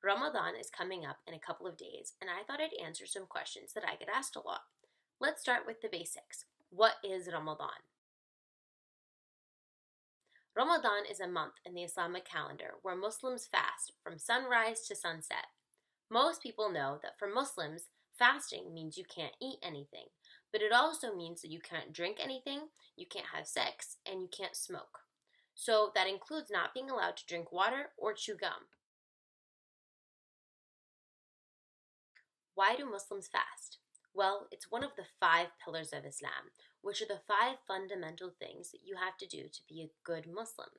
Ramadan is coming up in a couple of days, and I thought I'd answer some questions that I get asked a lot. Let's start with the basics. What is Ramadan? Ramadan is a month in the Islamic calendar where Muslims fast from sunrise to sunset. Most people know that for Muslims, fasting means you can't eat anything, but it also means that you can't drink anything, you can't have sex, and you can't smoke. So that includes not being allowed to drink water or chew gum. Why do Muslims fast? Well, it's one of the 5 pillars of Islam, which are the 5 fundamental things that you have to do to be a good Muslim.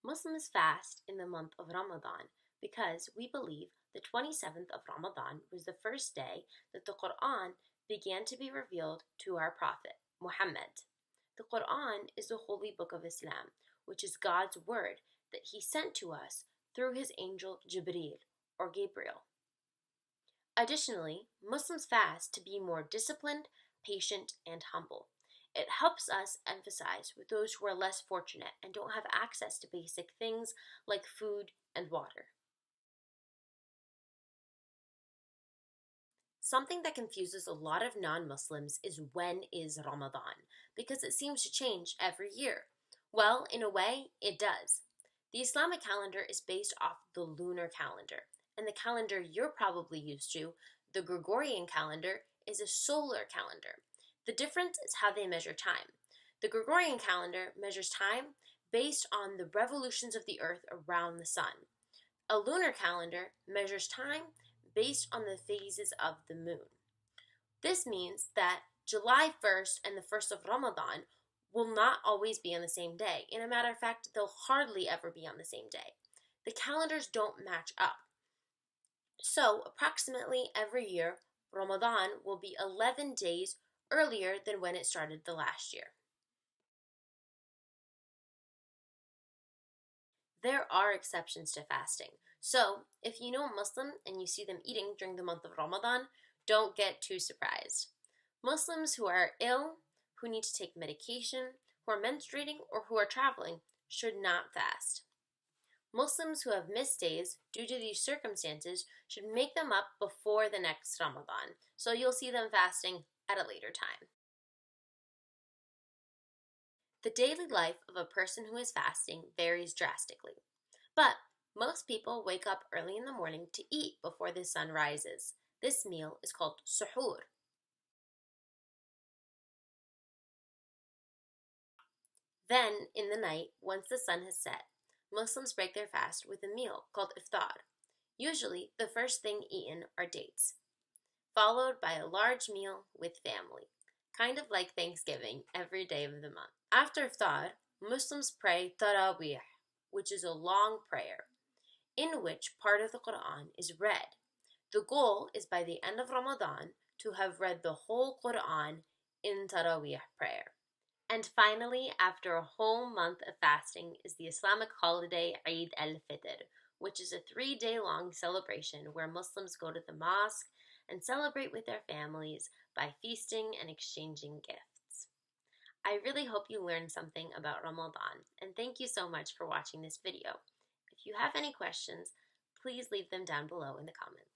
Muslims fast in the month of Ramadan because we believe the 27th of Ramadan was the first day that the Quran began to be revealed to our Prophet, Muhammad. The Quran is the holy book of Islam, which is God's word that He sent to us through His angel Jibreel, or Gabriel. Additionally, Muslims fast to be more disciplined, patient, and humble. It helps us emphasize with those who are less fortunate and don't have access to basic things like food and water. Something that confuses a lot of non-Muslims is when is Ramadan, because it seems to change every year. Well, in a way, it does. The Islamic calendar is based off the lunar calendar, and the calendar you're probably used to, the Gregorian calendar, is a solar calendar. The difference is how they measure time. The Gregorian calendar measures time based on the revolutions of the earth around the sun. A lunar calendar measures time based on the phases of the moon. This means that July 1st and the 1st of Ramadan will not always be on the same day. In a matter of fact, they'll hardly ever be on the same day. The calendars don't match up. So, approximately every year, Ramadan will be 11 days earlier than when it started the last year. There are exceptions to fasting. So, if you know a Muslim and you see them eating during the month of Ramadan, don't get too surprised. Muslims who are ill, who need to take medication, who are menstruating, or who are traveling should not fast. Muslims who have missed days due to these circumstances should make them up before the next Ramadan, so you'll see them fasting at a later time. The daily life of a person who is fasting varies drastically, but most people wake up early in the morning to eat before the sun rises. This meal is called suhoor. Then, in the night, once the sun has set, Muslims break their fast with a meal called iftar. Usually, the first thing eaten are dates, followed by a large meal with family, kind of like Thanksgiving every day of the month. After iftar, Muslims pray tarawih, which is a long prayer, in which part of the Quran is read. The goal is by the end of Ramadan to have read the whole Quran in tarawih prayer. And finally, after a whole month of fasting is the Islamic holiday Eid Al-Fitr, which is a 3-day-long celebration where Muslims go to the mosque and celebrate with their families by feasting and exchanging gifts. I really hope you learned something about Ramadan, and thank you so much for watching this video. If you have any questions, please leave them down below in the comments.